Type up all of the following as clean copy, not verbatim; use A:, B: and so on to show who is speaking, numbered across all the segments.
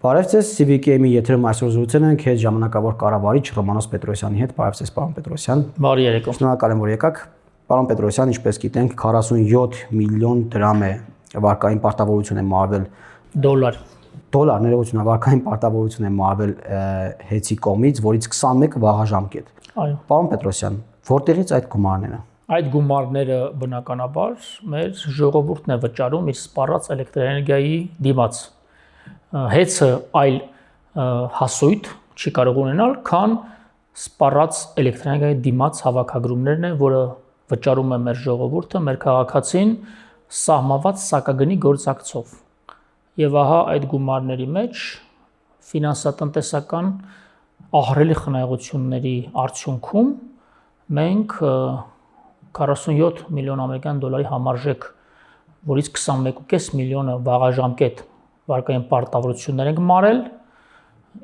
A: Բարև ձեզ, CBK-ի եթերում այսօր զրուցել ենք հետ ժամանակավոր կառավարիչ Ռոմանոս Պետրոսյանի հետ։ Բարև ձեզ, պարոն Պետրոսյան։
B: Բարի երեկո։
A: Շնորհակալ եմ, որ եկաք։ Պարոն Պետրոսյան, ինչպես գիտենք, 47 միլիոն դրամ է վարկային պարտավորություն է մարվել դոլար, ներողություն, վարկային պարտավորություն է մարվել հեծի կողմից, որից 21 վաղաժամկետ։
B: Այո։
A: Պարոն Պետրոսյան, որտեղից այդ գումարները։
B: Այդ գումարները բնականաբար մեր ժողովուրդն է վճարում իր սպառած էլեկտրաէներգիայի դիմաց։ Հեծը այլ հասույթ չի կարող ունենալ, քան սպառած էլեկտրաէներգիայի դիմաց հավաքագրումներն է, որը վճարում է մեր ժողովուրդը, մեր քաղաքացին սահմանված սակագնի գործակցով։ Եվ ահա այդ գումարների մեջ ֆինանսատնտեսական ահռելի խնայողությունների արդյունքում մենք 47 միլիոն ամերիկյան դոլարի համարժեք, որից 21.5 միլիոնը վաղաժամկետ վարկային պարտավորություններ ենք մարել,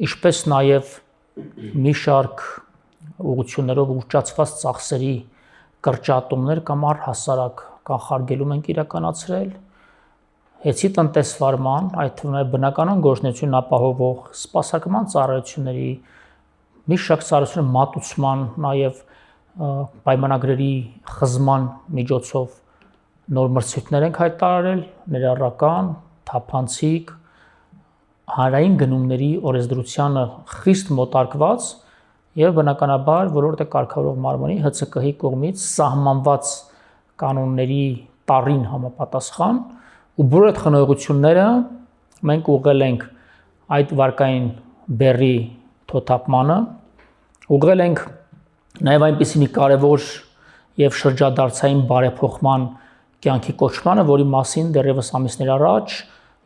B: ինչպես նաև մի շարք ուղղություններով ուռճացված ծախսերի կրճատումներ կամ առհասարակ կանխարգելում ենք իրականացրել, հեծի տնտեսվարման, այդ թվում է բնականon գործունեություն ապահովող սպասարկման ծառայությունների մի շարք ծառայությունների մատուցման, նաև պայմանագրերի խզման միջոցով նոր մրցույթներ ենք հայտարարել, ներառական, թափանցիկ, հանրային գնումների օրենսդրությանը խիստ մոտարկված եւ բնականաբար որոշ կարգավորող մարմնի ՀՑԿ-ի կողմից սահմանված կանոնների տառին համապատասխան ու բոլոր այդ խնայողությունները մենք ուղղել ենք այդ վարկային բեռի թոթափմանը, ուղղել ենք նաև այնպիսի մի կարևոր եւ շրջադարձային բարեփոխման կյանքի կոչմանը, որի մասին դեռևս ամիսներ առաջ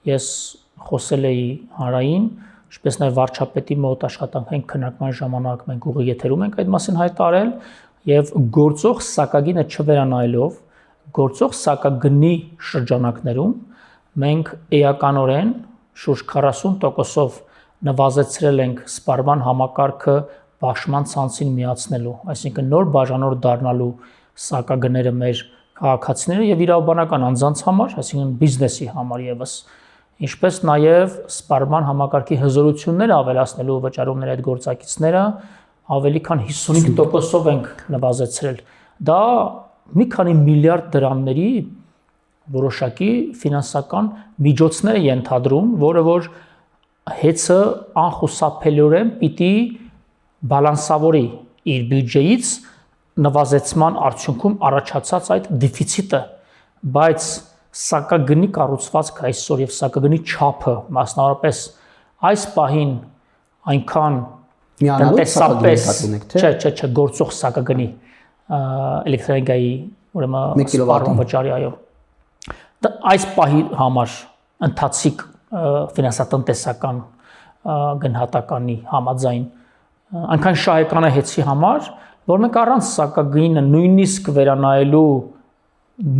B: ես խոսել էի հանրային, ինչպես նաև վարչապետի մոտ աշխատանքային քննարկման ժամանակ մենք ուղիղ եթերում ենք այդ մասին հայտարարել եւ գործող սակագինը չվերանայելով գործող սակագնի շրջանակներում մենք էականորեն շուրջ 40%-ով նվազեցրել ենք սպառման համակարգը բաշխման ցանցին միացնելու, այսինքն նոր բաժանոր դառնալու սակագները մեր քաղաքացիները եւ իրավաբանական անձանց համար, այսինքն բիզնեսի համար եւս, ինչպես նաեւ սպառման համակարգի հզորությունները ավելացնելու վճարումների այդ գործակիցները ավելի քան 55%-ով ենք նվազեցրել։ Դա մի քանի միլիարդ դրամների որոշակի ֆինանսական միջոցներ է ենթադրում, որը որ հեծը անխուսափելիորեն պիտի բալանսավորի իր բյուջեից նվազեցման արդյունքում առաջացած այդ դեֆիցիտը, բայց սակագնի կառուցվածքը այսօր եւ սակագնի չափը մասնավորապես այս պահին այնքան տնտեսապես չէ գործող սակագնի էլեկտրաէներգիայի ուրեմն սպառման վճարի, այո, այս պահի համար ընթացիկ ֆինանսատնտեսական գնահատականի համաձայն այնքան շահեկան է հեծի համար, որ մենք առանց սակագինը նույնիսկ վերանայելու,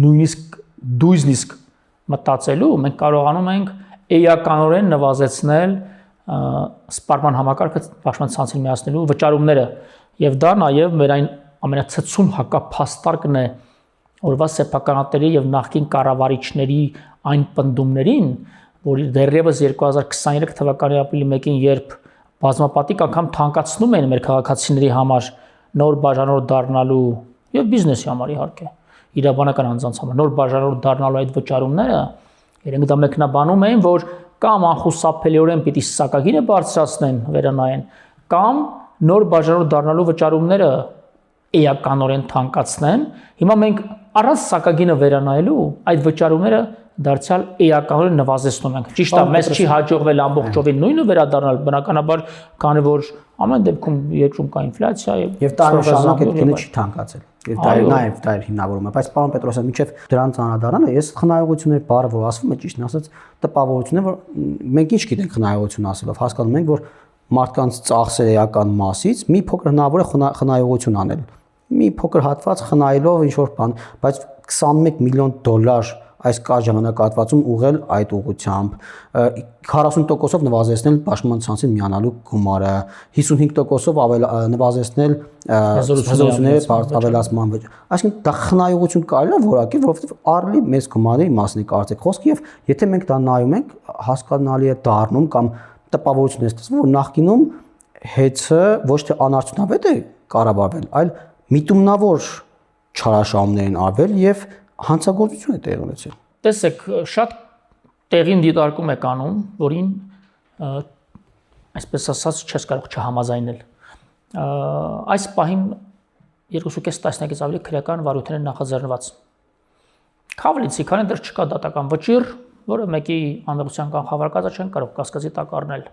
B: նույնիսկ դույզնիսկ մտածելու, մենք կարողանում ենք էականորեն նվազեցնել սպառման համակարգը բաշխման ցանցին միացնելու վճարումները, եւ դա նաեւ մեր այն ամենացցում հակափաստարկն է օրվա սեփականատերի եւ նախկին կառավարիչների այն պնդումներին, որ դեռևս 2023 թվականի ապրիլի 1-ին, երբ բազմապատիկ անգամ թանկացնում են մեր քաղաքացիների համար նոր բաժանոր դառնալու եւ բիզնեսի համար իհարկե, իրավաբանական անձանց համար նոր բաժանոր դառնալու այդ վճարումները, իրենք դա մեկնաբանում են, որ կամ անխուսափելիորեն պիտի սակագինը բարձրացնեն, վերանայեն, կամ նոր բաժանոր դառնալու վճարումները էականորեն թանկացնեն։ Հիմա մենք առանց սակագինը վերանայելու այդ վճարումները դարձյալ էականորեն նվազեցնում ենք։ Ճիշտ է, մեզ չի հաջողվել ամբողջովին նույնը վերադառնալ, բնականաբար, քանի որ ամեն դեպքում երկրում կա ինֆլյացիա եւ
A: տարի շարունակ այդ գինը չի թանկացել։ Եվ դա է հիմնավորումը, բայց պարոն Պետրոսյան, մինչև դրանց անդրադառնալը, ես խնայողություններ բառը, որ ասվում է, ճիշտն ասած, տպավորություն է, որ մենք ինչ գիտենք խնայողություն ասելով, հասկանում ենք, որ մարդկանց ծախսերի էական մասից մի փոքր հնարավոր է խնայողություն անել։ Մի փոքր հատված խնայելով ինչ որ բան, բայց 21 միլիոն դոլար այս կար ժամանակահատվածում ուղղել այդ ուղղությամբ 40%-ով նվազեցնել պաշտպանության ցանցին միանալու գումարը, 55%-ով նվազեցնել հզորությունների ավելացման վճարը։ Այսինքն դա խնայողություն կարելի է որակել, որովհետև առլի մեծ գումարների մասն է կարծեք խոսքը, եւ եթե մենք դա նայում ենք, հասկանալի է դառնում կամ տպավորություն է ստացվում, որ նախկինում հեծը ոչ թե անարդյունավետ է կառավարվել, այլ միտումնավոր չարաշահումներ են արվել եւ հանցագործություն է տեղի ունեցել։
B: Տեսեք, շատ տեղին դիտարկում եք անում, որին այսպես ասած չես կարող չհամաձայնել։ Այս պահին 2.5 տասնյակից ավելի քրեական վարույթներ են նախաձեռնված։ Քավլիցի, քանի դեռ չկա դատական վճիռ, որը մեկի անմեղության կանխավարկածը չեն կարող կասկածի տակ առնել։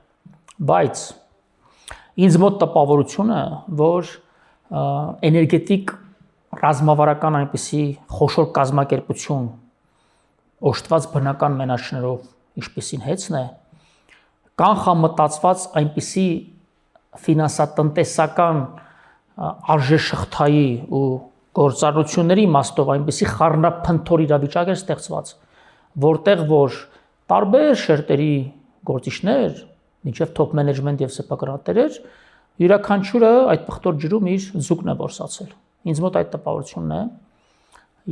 B: Բայց ինձ մոտ տպավորությունը, որ էներգետիկ ռազմավարական այնպիսի խոշոր կազմակերպություն օժտված բնական մենաշներով, ինչպիսին հեծն է, կանխամտածված այնպիսի ֆինանսատնտեսական արժեշղթայի ու գործառույթների իմաստով այնպիսի խառնափնթոր իրավիճակ է ստեղծված, որտեղ որ տարբեր շերտերի գործիչներ, մինչև top management եւ սեփականատերեր, յուրաքանչյուրը այդ պղտոր ջրում իր ձուկն է որսացել։ Ինձ մոտ այդ տպավորությունն է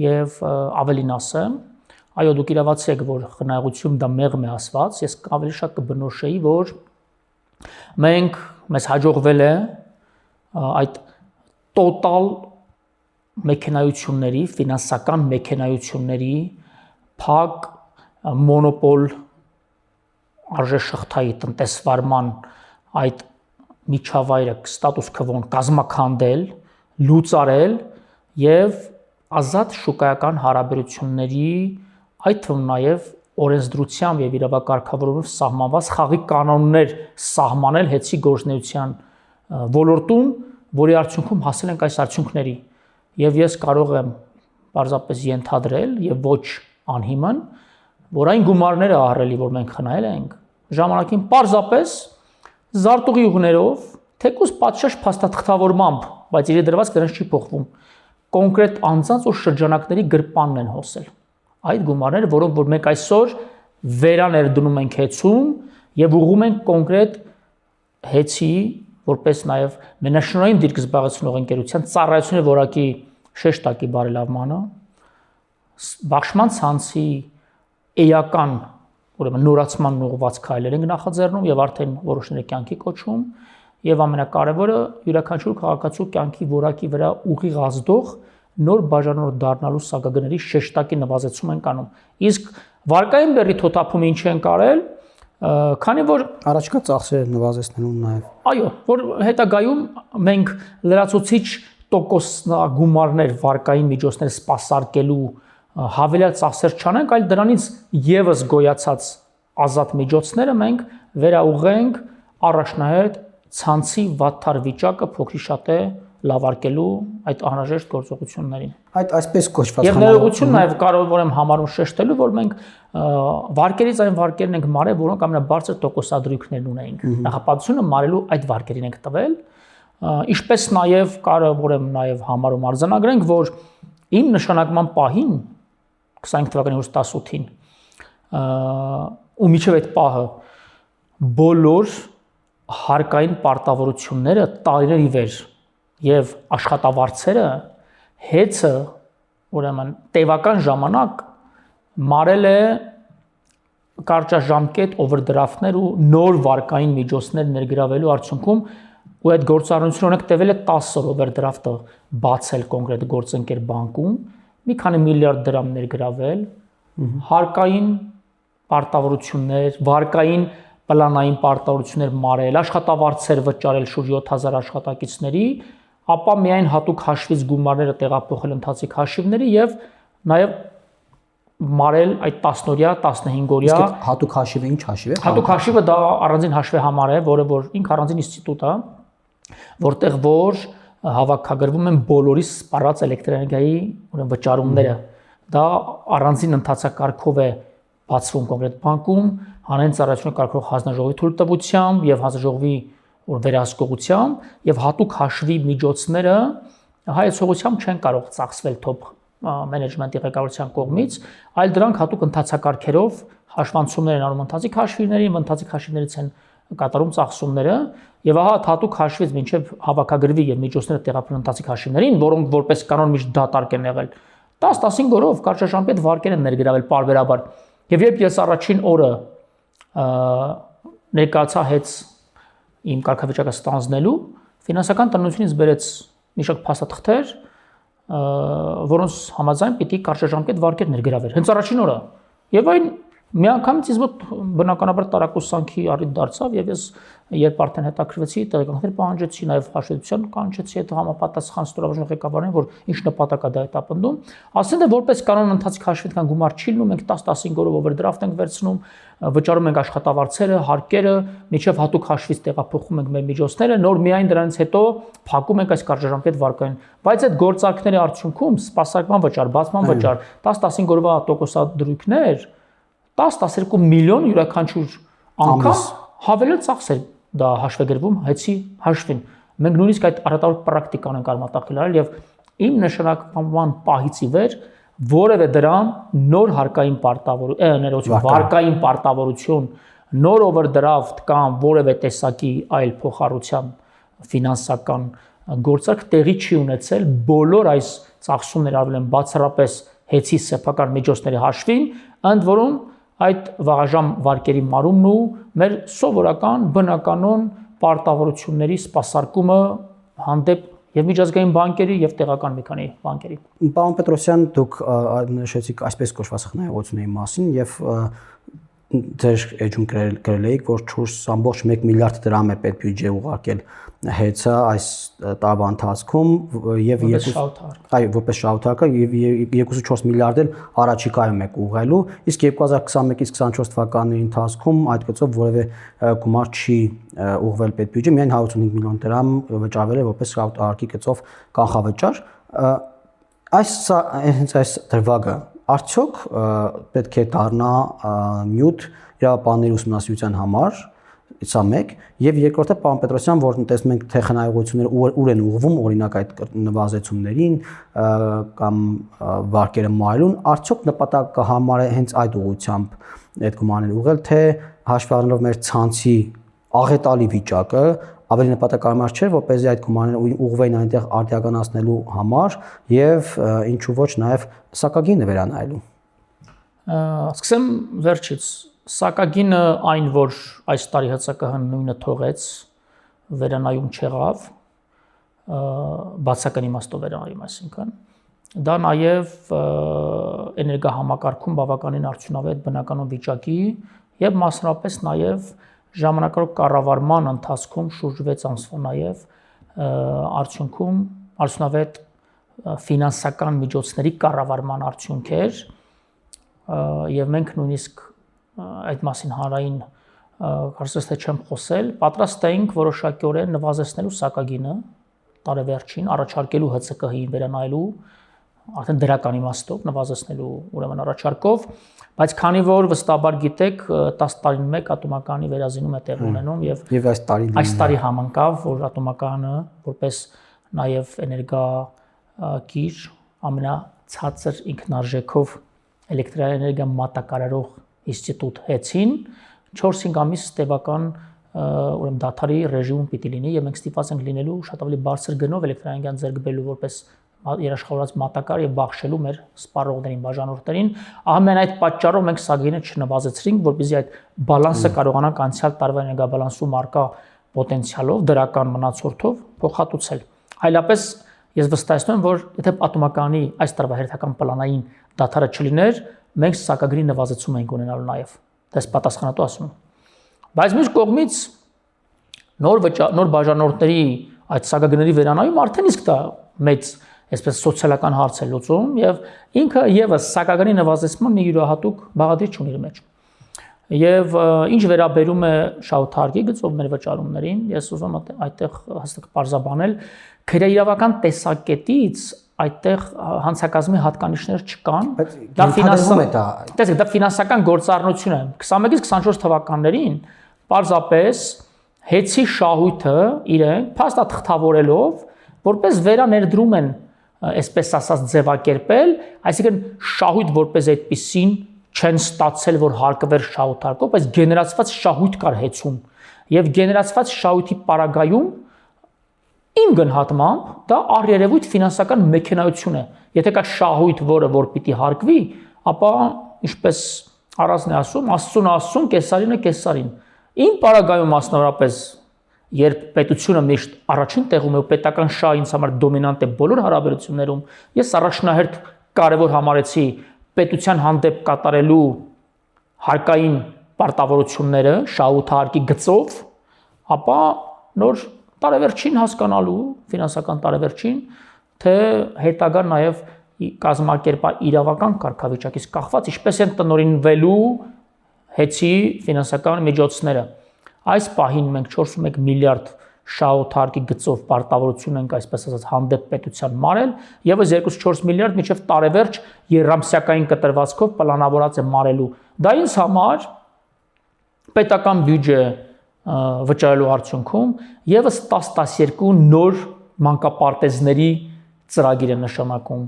B: եւ ավելին ասեմ, այո դուք իրավացի եք, որ խնայողություն դա մեղմ է ասված, ես ավելի շատ կբնորոշեի, որ մենք մեզ հաջողվել է այդ տոտալ մեքենայությունների, ֆինանսական մեքենայությունների փակ մոնոպոլ արժեշղթայի տնտեսվարման այդ միջավայրը ստատուս քվոն կազմաքանդել, լուծարել եւ ազատ շուկայական հարաբերությունների, այդ թվում նաեւ օրենսդրությամբ եւ իրավակարգավորումով սահմանված խաղի կանոններ սահմանել հեծի գործունեության ոլորտում, որի արդյունքում հասել ենք այս արդյունքների։ Եվ ես կարող եմ պարզապես ենթադրել եւ ոչ անհիմն, որ այն գումարները ահռելի, որ մենք խնայել ենք, ժամանակին պարզապես զարտուղի ուղներով, թեկուզ պատշաճ փաստաթղթավորմամբ, բայց իրի դրված դրանց չի փոխվում, կոնկրետ անձանց ու շրջանակների գրպանն են հոսել։ Այդ գումարները, որոնք որ մենք այսօր վերաներդնում ենք հեծում եւ ուղղում ենք կոնկրետ հեծի, որպես նաեւ մենաշնորհային դիրք զբաղեցնող ընկերության ծառայությունների որակի շեշտակի բարելավմանը, բաշխման ցանցի էական, ուրեմն նորացման ուղղված քայլեր ենք նախաձեռնում եւ արդեն որոշները կյանքի կոչում եւ ամենակարևորը յուրաքանչյուր քաղաքացու կյանքի որակի վրա ուղիղ ազդող նոր բաժանորդ դառնալու սակագների շեշտակի նվազեցում են կանում։ Իսկ վարկային բեռի թոթափումը ինչ են կարել, քանի որ
A: առաջկա ծախսերը նվազեցնելու նաև։
B: Այո, որ հետագայում մենք լրացուցիչ տոկոսնագումարներ վարկային միջոցներ սպասարկելու հավելյալ ծախսեր չանենք, այլ դրանից եւս գոյացած ազատ միջոցները մենք վերաուղենք առաջնահերթ ցանցի վատթար վիճակը փոքրի շատ է լավարկելու այդ անհրաժեշտ գործողություններին։
A: Այդ այսպես կոչված
B: Եվ ներողություն նաև կարևոր եմ համարում շեշտելու, որ մենք վարկերից այն վարկերն ենք մարել, որոնք ամենաբարձր տոկոսադրույքներն ունեին։ Նախապատվությունը մարելու այդ վարկերին ենք տվել, ինչպես նաև կարևոր եմ նաև համարում արձանագրենք, որ իմ նշանակման պահին 25 թվականի հուլիսի 18-ին ու մինչև այդ պահը բոլոր հարկային պարտավորությունները տարիներ ի վեր եւ աշխատավարձերը հեծը ուրեմն տևական ժամանակ մարել է կարճաժամկետ օվերդրաֆտներ ու նոր վարկային միջոցներ ներգրավելու արդյունքում ու այդ գործառույթությունը օրինակ տևել է 10 օր օվերդրաֆտը բացել կոնկրետ գործընկեր բանկում մի քանի միլիարդ դրամ ներգրավել հարկային պարտավորություններ վարկային պլանային պարտավորություններ մարել աշխատավարձեր վճարել շուրջ 7000 աշխատակիցների ապա միայն հատուկ հաշվից գումարները տեղափոխել ընթացիկ հաշիվների եւ նաեւ մարել այդ 10-օրյա, 15-օրյա
A: հատուկ հաշիվը ինչ հաշիվ է։
B: Հատուկ հաշիվը դա առանձին հաշվի համար է, որը որ ինք առանձին ինստիտուտ է, որտեղ որ հավաքագրվում են բոլորի սպառած էլեկտրոէներգիայի ուրեմն վճարումները։ Դա առանձին ընթացակարգով է բացվում կոնկրետ բանկում, հանրային ծառայությունը կարգող հանձնաժողովի թույլտվությամբ եւ հանձնաժողովի վերահսկողությամբ եւ հատուկ հաշվի միջոցները հայեցողությամբ չեն կարող ծախսվել top management-ի ղեկավարության կողմից, այլ դրանք հատուկ ընթացակարգերով հաշվանցումներ են անում ընթացիկ հաշվիներին, ընթացիկ հաշվիներից են կատարում ծախսումները եւ ահա հատուկ հաշվից մինչեւ հավաքագրվի եւ միջոցները տեղափոխեն ընթացիկ հաշվիներին, որոնք որպես կանոն միշտ դատարկ են եղել 10-15 օրով կարճաժամկետ վարկեր են ներգրավել պարբերաբար եւ երբ ես առաջին օրը ներկայացա հետ իմ կարգավիճակը ստանձնելու ֆինանսական տնօրինությունից բերեց մի շարք փաստաթղթեր, որոնց համաձայն պիտի կարճաժամկետ վարկեր ներգրավեր հենց առաջին օրը եւ այն միանգամից ինձ մոտ բնականաբար տարակուսանքի առիթ դարձավ եւ ես երբ արդեն հետաքրվեցի տեղեկանքներ պահանջեցի նաեւ հաշվետվության կանչեցի այդ համապատասխան ստորաբաժնի ղեկավարին որ ինչ նպատակ է դա հետապնդում ասեն դե որպես կանոն ընթացիկ հաշվետվական գումար չի լինում մենք 10-15 օրով օվերդրաֆտ ենք վերցնում վճարում ենք աշխատավարձերը հարկերը միջև հատուկ հաշվից տեղափոխում ենք մեր միջոցները նոր միայն դրանից հետո փակում ենք այս կարճաժամկետ վարկային բայց այդ գործարքների արդյունքում սպասարկման վճար բացման վճար 10-15 օրվա տոկոսադրույքներ 10-12 միլիոն յուրաքանչյուր անգամ հավելել ծախսեր դա հաշվեգրվում հեցի հաշվին մենք նույնիսկ այդ առատավոր պրակտիկան ենք արմատախիլ արել եւ իմ նշանակման պահից ի վեր որևէ դրամ նոր հարկային պարտավորություն վարկային պարտավորություն նոր օվերդրաֆտ կամ որևէ տեսակի այլ փոխառության ֆինանսական գործարք տեղի չի ունեցել բոլոր այս ծախսումները արվել են բացառապես հեցի սեփական միջոցների հաշվին ընդ որում այդ վաղաժամ վարկերի մարումն ու մեր սովորական բնականon պարտավորությունների սպասարկումը հանդեպ եւ միջազգային բանկերի եւ տեղական մի քանի բանկերի։
A: Պարոն Պետրոսյան, դուք նշեցիք այսպես կոչված խնայողությունների մասին եւ ձեր էջում գրել եք, որ 4.1 միլիարդ դրամ է պետբյուջե ուղարկել հեծը այս տարվա ընթացքում եւ որպես շահութարկը եւ 2.4 միլիարդ էլ առաջիկայում եք ուղղելու, իսկ 2021-ից 24 թվականների ընթացքում այդ գծով որևէ գումար չի ուղղվել պետբյուջե, միայն 185 միլիոն դրամ վճարվել է որպես շահութարկի գծով կանխավճար։ Այս դրվագը արդյոք պետք է դառնա նյութ իրավաբանների ուսումնասիրության համար, սա մեկ, եւ երկրորդը պարոն Պետրոսյան, որ տեսնում ենք թե խնայողությունները ուր են ուղղվում, օրինակ այդ նվազեցումներին կամ վարկերը մարելուն, արդյոք նպատակ կհամարը հենց այդ ուղղությամբ այդ գումարները ուղղել, թե հաշվի առնելով մեր ցանցի աղետալի վիճակը ավելի նպատակարար չէ, որպեսզի այդ գումարները ուղղվեին այնտեղ արդիականացնելու համար եւ ինչու ոչ նաեւ սակագինը վերանայելու։
B: Սկսեմ վերջից։ Սակագինը այն, որ այս տարի ՀՑԿՀ-ն նույնը թողեց, վերանայում չեղավ, բացական իմաստով վերանայում, այսինքն դա նաեւ էներգահամակարգում բավականին արդյունավետ բնականon վիճակի եւ մասնավորապես նաեւ ժամանակավոր կառավարման ընթացքում շուրջ 6 ամսվա նաև արդյունքում արդյունավետ ֆինանսական միջոցների կառավարման արդյունք էր եւ մենք նույնիսկ այդ մասին հանրային կարծես թե չեմ խոսել պատրաստ էինք որոշակիորեն նվազեցնելու սակագինը տարեվերջին առաջարկելու ՀՑԿՀ-ին վերանայելու արդեն դրական իմաստով նվազեցնելու ուրեմն առաջարկով բայց քանի որ վստահաբար գիտեք 10 տարին մեկ ատոմականի վերազինում է տեղ ունենում եւ այս տարի համընկավ որ ատոմականը որպես նաեւ էներգակիր ամենացածր ինքնարժեքով էլեկտրաէներգիա մատակարարող ինստիտուտ հեցին 4-5 ամիս տևական ուրեմն դաթարի ռեժիմում պիտի լինի եւ մենք ստիպված ենք լինելու շատ ավելի բարձր գնով էլեկտրաէներգիան ձեռք բերելու որպես երաշխավորած մատակար եւ բաշխելու մեր սպառողներին, բաժանորդներին, ամեն այդ պատճառով մենք սակագինը չնվազեցրինք, որպեսզի այդ բալանսը կարողանանք անցյալ տարվա էներգաբալանսում արկա պոտենցիալով, դրական մնացորդով փոխհատուցել։ Այլապես ես վստահեցնում եմ, որ եթե ատոմականի այս տարվա հերթական պլանային դաթարը չլիներ, մենք սակագինի նվազեցում ենք ունենալու նաեւ։ Դες պատասխանատու ասում եմ։ Բայց մյուս կողմից նոր բաժանորդների այդ սակագների վերանայում արդեն իսկ դա մեծ այսպես սոցիալական հարց է լուծում եւ ինքը եւս սակագնի նվազեցման մի յուրահատուկ բաղադրիչ ունի իր մեջ։ Եվ ինչ վերաբերում է շահութարկի գծով մեր վճարումներին, ես ուզում եմ այդտեղ հստակ պարզաբանել, քրեիրավական տեսակետից այդտեղ հանցակազմի հատկանիշներ չկան, դա ֆինանսական է դա։ Տեսեք, դա ֆինանսական գործառնություն է։ 21-ից 24 թվականներին պարզապես հեցի շահույթը իրեն փաստաթղթավորելով որպես վերաներդրում են այսպես ասած ձևակերպել, այսինքն շահույթ որպես այդպիսին չեն ստացել, որ հարկվեր շահութարկով, բայց գեներացված շահույթ կար հեցում։ Եվ գեներացված շահույթի պարագայում իմ գնահատմամբ դա առերևույթ ֆինանսական մեքենայություն է։ Եթե կա շահույթ, որ պիտի հարկվի, ապա ինչպես առածն է ասում, Աստծուն ասում, կեսարինը կեսարին։ Իմ պարագայում մասնավորապես երբ պետությունը միշտ առաջին տեղում է ու պետական շահը ինձ համար դոմինանտ է բոլոր հարաբերություններում, ես առաջնահերթ կարևոր համարեցի պետության հանդեպ կատարելու հարկային պարտավորությունները շահութարկի գծով, ապա նոր տարեվերջին հասկանալու, ֆինանսական տարեվերջին, թե հետագա նաև կազմակերպա իրավական կարգավիճակից կախված, ինչպես են տնօրինվելու հեծի ֆինանսական միջոցները։ Այս պահին մենք 4.1 միլիարդ շահութարկի գծով պարտավորություն ենք, այսպես ասած, հանդեպ պետության մարել, եւս 2-4 միլիարդ մինչև տարեվերջ երամսյակային կտրվածքով պլանավորած է մարելու։ Դա ինձ համար պետական բյուջե վճարելու արդյունքում եւս 10-12 նոր մանկապարտեզների ծրագիր է նշանակում,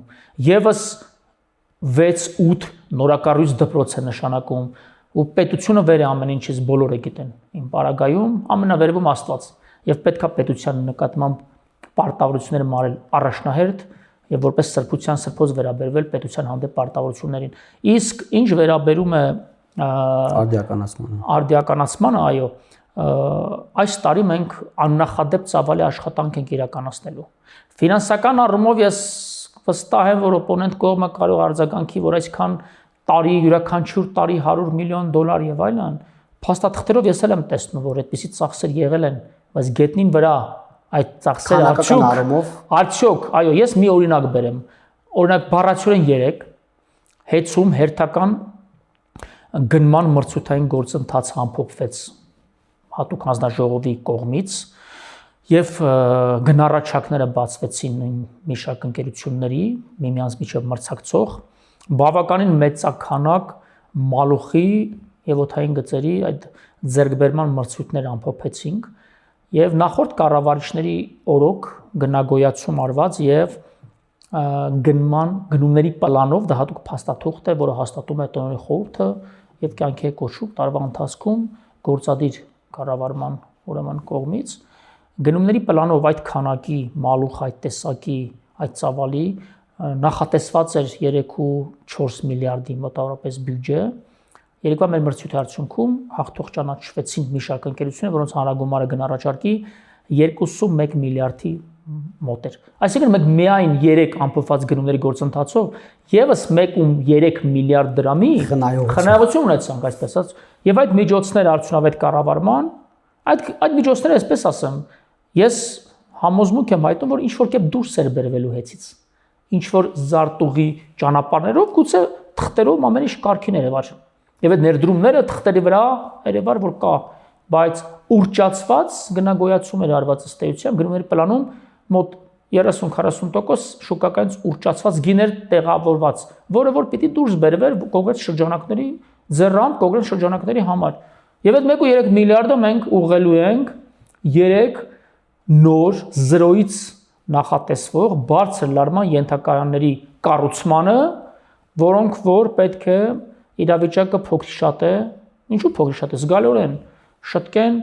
B: եւս 6-8 նորակառույց դպրոց է նշանակում, ու պետությունը վեր է ամեն ինչից բոլորը գիտեն։ Իմ պարագայում ամենավերևում Աստված, եւ պետքա պետության նկատմամբ պարտավորությունները մարել առաջնահերթ եւ որպես սրբության սրբոց վերաբերվել պետության հանդեպ պարտավորություններին։ Իսկ ինչ վերաբերում է արդիականացմանը, այո, այս տարի մենք աննախադեպ ծավալի աշխատանք ենք իրականացնելու։ Ֆինանսական առումով ես վստահ եմ, որ օպոնենտ կողմը կարող արձագանքի, որ այսքան տարի յուրաքանչյուր տարի $100 միլիոն եւ այլն, փաստաթղթերով ես էլ եմ տեսնում, որ այդպիսի ծախսեր եղել են, բայց գետնին վրա այդ ծախսերը արդյոք, այո, ես մի օրինակ բերեմ։ Օրինակ բառացիորեն 3 հեծում հերթական գնման մրցութային գործընթաց ամփոփվեց հատուկ հանձնաժողովի կողմից եւ գնառաչակները բացվեցին մի շարք ընկերությունների միմյանց միջև մրցակցող բավականին մեծականակ մալուխի եւ օթային գծերի այդ ձեռքբերման մրցույթներ ամփոփեցինք եւ նախորդ կառավարիչների օրոք գնագոյացում արված եւ գնումների պլանով դա հատուկ փաստաթուղթ է, որը հաստատում է տնօրենի խորհուրդը եւ կյանքի է կոչում տարվա ընթացքում գործադիր կառավարման ուրեմն կողմից գնումների պլանով այդ քանակի մալուխ, այդ տեսակի, այդ ծավալի նախատեսված էր 3.4 միլիարդի մոտավորապես բյուջե։ Երեկվա մեր մրցույթի արդյունքում հաղթող ճանաչվեցին մի շարք ընկերություններ, որոնց հանրագումարը գնառաչարկի 2.1 միլիարդի մոտ էր։ Այսինքն մենք միայն 3 ամփոփված գնումների գործընթացով եւս 1.3 միլիարդ դրամի խնայողություն ունեցանք, այսպես ասած, եւ այդ միջոցները արդյունավետ կառավարման, այդ միջոցները, այսպես ասեմ, ես համոզմունք եմ հայտնում, որ ինչ որ կերպ դուրս էր բերվելու հեծից։ Ինչ որ զարտուղի ճանապարհներով, գուցե թղթերով ամեն ինչ կարգին էր։ Եվ այդ ներդրումները թղթերի վրա երևար որ կա, բայց ուրճացված գնագոյացում էր արված ըստ էության, գնումների պլանում մոտ 30-40% շուկայից ուրճացված գիներ տեղավորված, որը որ պիտի դուրս բերվեր կոնկրետ շրջանակների ձեռամբ, կոնկրետ շրջանակների համար։ Եվ այդ 1.3 միլիարդը մենք ուղղելու ենք 3 նոր 0-ից նախատեսվող բարձր լարման ենթակայանների կառուցմանը, որոնք որ պետք է իրավիճակը փոքր-շատ է, ինչու փոքր-շատ է, զգալիորեն շտկեն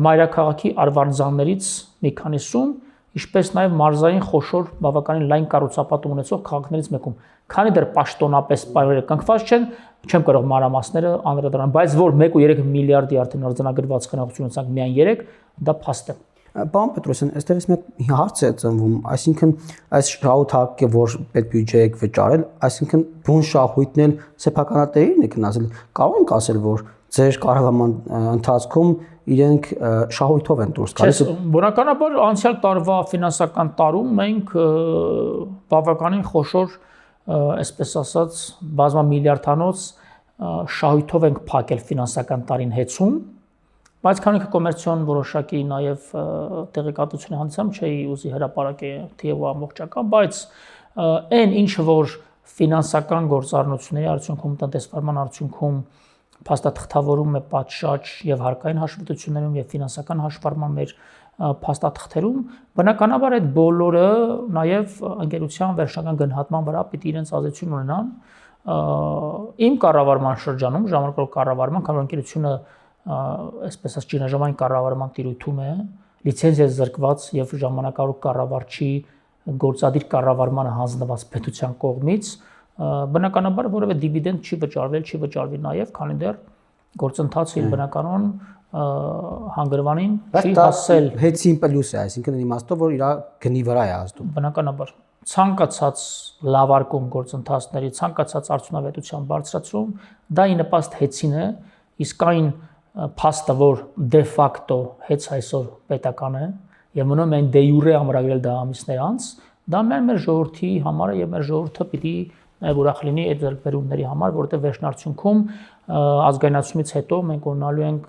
B: մայրաքաղաքի արվարձաններից մի քանիսում, ինչպես նաև մարզային խոշոր բավականին լայն կառուցապատում ունեցող քաղաքներից մեկում։ Քանի դեռ պաշտոնապես պայմանները կնքված չեն, չեմ կարող մանրամասները անդրադառնալ, բայց որ 1.3 միլիարդի արդեն արձանագրված խնայողություն ունեցանք միայն 3, դա փաստ է։
A: Պարոն Պետրոսյան, այստեղից մի հարց է ծնվում, այսինքն այս շահութարկը, որ պետբյուջե եք վճարել, այսինքն բուն շահույթն էլ սեփականատերերին եք ասել, կարող ենք ասել, որ ձեր կառավարման ընթացքում իրենք շահույթով են դուրս գալիս։
B: Բնականաբար անցյալ տարվա ֆինանսական տարում մենք բավականին խոշոր, այսպես ասած, բազմամիլիարդանոց շահույթով ենք փակել ֆինանսական տարին հեծում, բայց քանի որ կոմերցիոն որոշակի նաև տեղեկատվությունը հանդիսամ չէի ուզի հրապարակել թիվով ամբողջական, բայց այն ինչ որ ֆինանսական գործառնությունների արդյունքում տնտեսվարման արդյունքում փաստաթղթավորում է պատշաճ եւ հարկային հաշվետվություններում եւ ֆինանսական հաշվառման մեր փաստաթղթերում, բնականաբար այդ բոլորը նաև ընկերության վերջնական գնահատման վրա պիտի իրենց ազդեցություն ունենան։ Իմ կառավարման շրջանում, ժամանակավոր կառավարման, քանի որ ընկերությունը այսպես ասած ճինաժամային կառավարման տիրույթում է, լիցենզիա զրկված եւ ժամանակավոր կառավարչի գործադիր կառավարմանը հանձնված պետության կողմից, բնականաբար որևէ դիվիդենդ չի վճարվել, չի վճարվի նաեւ, քանի դեռ գործընթացը իր բնականon հանգրվանին չի հասել
A: հեծին պլյուս է, այսինքն իմաստով որ իր գնի վրա է ազդում։
B: Բնականաբար ցանկացած լավարկում գործընթացների, ցանկացած արդյունավետության բարձրացում դա ի նպաստ հեծին է, իսկ այն փաստը, որ դե ֆակտո հեծ այսօր պետական է եւ մնում են դե յուրե ամրագրել դա ամիսներ անց, դա մեր ժողովրդի համար է եւ մեր ժողովուրդը պիտի նաեւ ուրախ լինի այդ ձեռքբերումների համար, որովհետեւ վերջնարդյունքում ազգայնացումից հետո մենք ունենալու ենք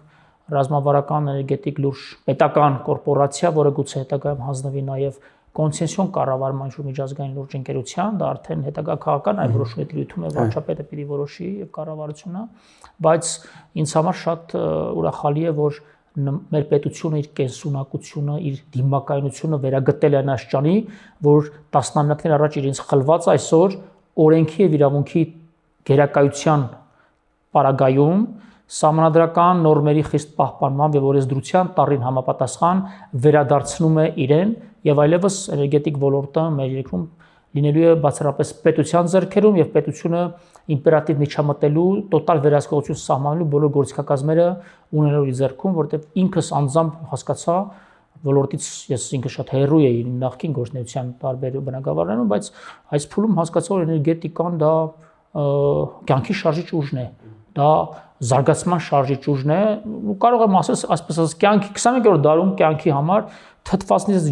B: ռազմավարական էներգետիկ լուրջ պետական կորպորացիա, որը գուցե հետագայում հանձնվի նաեւ կոնցեսիոն կառավարման շուրջ միջազգային լուրջ ընկերության, դա արդեն հետագա քաղաքական այլ որոշումների դիրույթում է վարչապետը պիտի որոշի եւ կառավարությունը, բայց ինձ համար շատ ուրախալի է, որ մեր պետությունը իր կենսունակությունը, իր դիմակայունությունը վերագտել է այն աշճանի, որ տասնամյակներ առաջ իրենց խլված այսօր օրենքի եւ իրավունքի գերակայության պարագայում սահմանադրական նորմերի խիստ պահպանման եւ օրենսդրության տառին համապատասխան վերադարձնում է իրեն եւ այլևս էներգետիկ ոլորտը մեր երկրում լինելու է բացառապես պետության ձեռքերում եւ պետությունը իմպերատիվ միջամտելու տոտալ վերահսկողություն սահմանելու բոլոր գործիքակազմերը ունենալու իր ձեռքում, որտեղ ինքս անձամբ հասկացա ոլորտից ես ինքը շատ հեռու էի նախկին գործունեության տարբեր բնագավառներում, բայց այս փուլում հասկացա, որ էներգետիկան դա կյանքի շարժիչ ուժն է, դա զարգացման շարժիչ ուժն է, ու կարող եմ ասել, այսպես ասած, կյանքի 21-րդ դարում կյանքի համար թթվածնից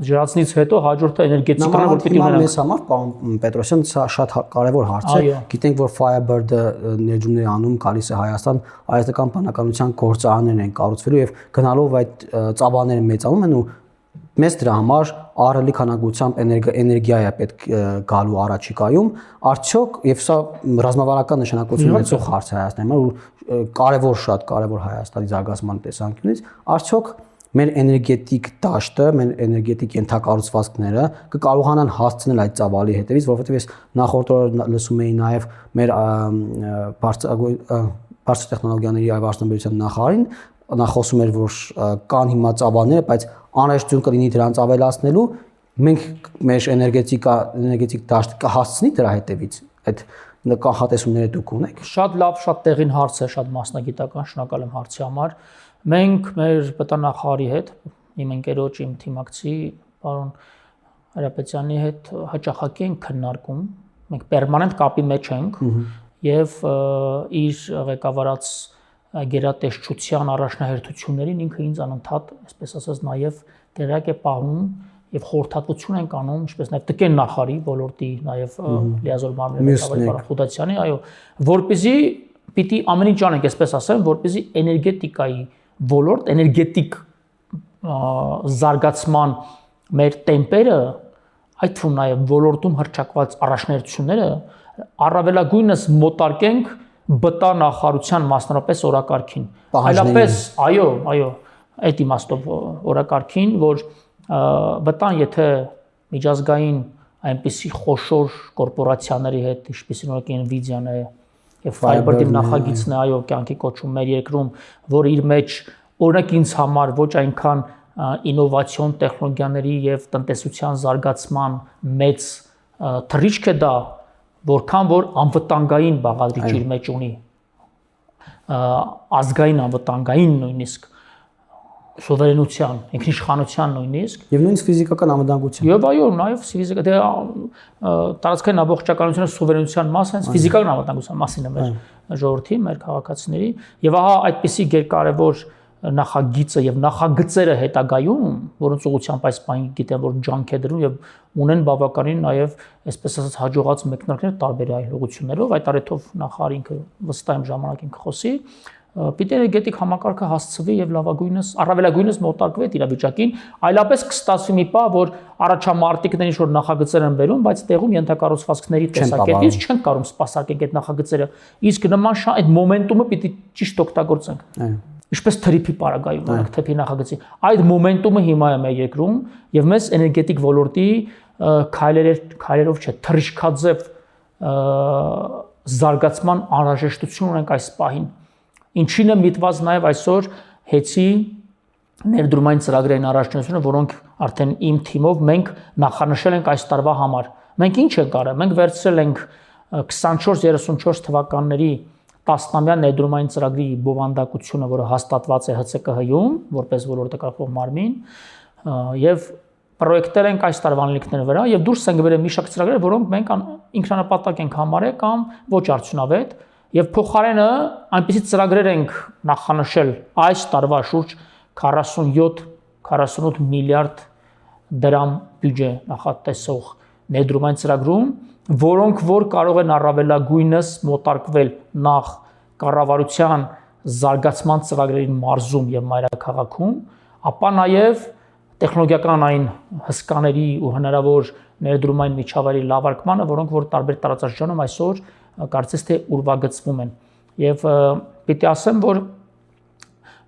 B: ջրածնից հետո հաջորդը էներգետիկան է, որ պիտի ունենանք։
A: Մեզ համար, պարոն Պետրոսյան, սա շատ կարևոր հարց է։ Գիտենք, որ Firebird-ը ներդրումների անում գալիս է Հայաստան, հայաստանական բանականության գործարաններն են կառուցվելու եւ գնալով այդ ծավալները մեծանում են ու մեզ դրա համար ահռելի քանակությամբ էներգիա է պետք գալու առաջիկայում, արդյոք եւ սա ռազմավարական նշանակություն ունեցող հարց է Հայաստանի համար ու կարևոր, շատ կարևոր Հայաստանի զարգացման տեսանկյունից, արդյոք մեր էներգետիկ դաշտը, մեր էներգետիկ ենթակառուցվածքները կկարողանան հասցնել այդ ծավալի հետևից, որովհետեւ ես նախորդ օրը լսում էի նաեւ մեր բարձր տեխնոլոգիաների եւ արդյունաբերության նախարարին, նա խոսում էր, որ կան հիմա ծավալները, բայց անհրաժեշտություն կլինի դրանց ավելացնելու, մենք մեր էներգետիկ դաշտը կհասցնի դրա հետևից, այդ կանխատեսումները դուք ունեք։
B: Շատ լավ, շատ տեղին հարց է, շատ մասնագիտական, շնորհակալ եմ հարցի համար։ Մենք մեր պետանախարարի հետ, իմ ընկերոջ, իմ թիմակցի պարոն Հարապետյանի հետ հաճախակի ենք քննարկում, մենք պերմանենտ կապի մեջ ենք եւ իր ղեկավարած գերատեսչության առաջնահերթություններին ինքը ինձ անընդհատ, այսպես ասած, նաև տեղյակ է պահում եւ խորհրդատվություն են անում, ինչպես նաև տկեն նախարարի ոլորտի նաև լիազոր մարմնի ղեկավար Խուդացյանի, այո, որպեսզի պիտի ամեն ինչ անենք, այսպես ասեմ, որպեսզի էներգետիկայի ոլորտ, էներգետիկ զարգացման մեր տեմպերը, այդ թվում նաև ոլորտում հռչակված առաջնահերթությունները առավելագույնս մոտարկենք բտա նախարարության մասնարարպես օրակարգին։ Այլապես, այո, այդ իմաստով օրակարգին, որ բտան եթե միջազգային այնպիսի խոշոր կորպորացիաների հետ, ինչպիսին օրինակ Nvidia-ն է եւ Firebird-ի նախագիծն է, այո, կյանքի կոչում մեր երկրում, որ իր մեջ օրինակ ինձ համար ոչ այնքան ինովացիոն տեխնոլոգիաների եւ տնտեսության զարգացման մեծ թռիչք է դա, որքան որ անվտանգային բաղադրիչ իր մեջ ունի, ազգային անվտանգային նույնիսկ սուվերենության, ինքնիշխանության նույնիսկ
A: եւ նույնիսկ ֆիզիկական անվտանգության։
B: Եվ այո, նաեւ ֆիզիկա դե տարածքային ամբողջականությունը սուվերենության մասը, հենց ֆիզիկական անվտանգության մասին է մեր ժողովրդի, մեր քաղաքացիների, եւ ահա այդպիսի գերկարևոր նախագիծը եւ նախագծերը հետագայում, որոնց ուղղությամբ այս բանը գիտեմ, որ ջանք է դրում եւ ունեն բավականին նաեւ, այսպես ասած, հաջողած մեկնարկներ տարբեր այլ ուղղություններով, այդ առիթով նախարար ինքը վստահ եմ ժամանակին կխոսի, պիտի էներգետիկ համակարգը հասցվի եւ լավագույնս, առավելագույնս մոտարկվի այդ իրավիճակին, այլապես կստացվի մի բան, որ առաջամարտիկներին ինչ որ նախագծեր են բերում, բայց տեղում ենթակառուցվածքների տեսակետից չեն կարող սպասարկենք այդ նախագծերը, իսկ նման այդ մոմենտումը պիտի ճիշտ օգտագործենք։ Ինչպես թրիփի պարագայում, օրինակ թեփի նախագծի։ Այդ մոմենտումը հիմա է մեր երկրում եւ մեզ էներգետիկ ոլորտի քայլերով չէ, թռիչքաձև զարգացման անհրաժեշտություն ունենք այս պահին։ Ինչին է միտված նաև այսօր հեծի ներդրումային ծրագրերին առաջնությունը, որոնք արդեն իմ թիմով մենք նախանշել ենք այս տարվա համար։ Մենք ինչ ենք արել։ Մենք վերցրել ենք 24-34 թվականների տասնամյա ներդրումային ծրագրի բովանդակությունը, որը հաստատված է ՀՑԿՀ-ում, որպես ոլորտը կարգող մարմին, եւ պրոյեկտեր ենք այս տարվա անելիքների վրա եւ դուրս ենք բերել մի շարք ծրագրեր, որոնք մենք ինքնանպատակ ենք համարել կամ ոչ արդյունավետ եւ փոխարենը այնպիսի ծրագրեր ենք նախանշել այս տարվա շուրջ 47-48 միլիարդ դրամ բյուջե նախատեսող ներդրումային ծրագրում, որոնք որ կարող են առավելագույնս մոտարկվել նախ կառավարության զարգացման ծրագրերի մարզում եւ մայրաքաղաքում, ապա նաեւ տեխնոլոգիական այն հսկաների ու հնարավոր ներդրումային միջավայրի լավարկմանը, որոնք որ տարբեր տարածաշրջանում այսօր կարծես թե ուրվագծվում են։ Եվ պիտի ասեմ, որ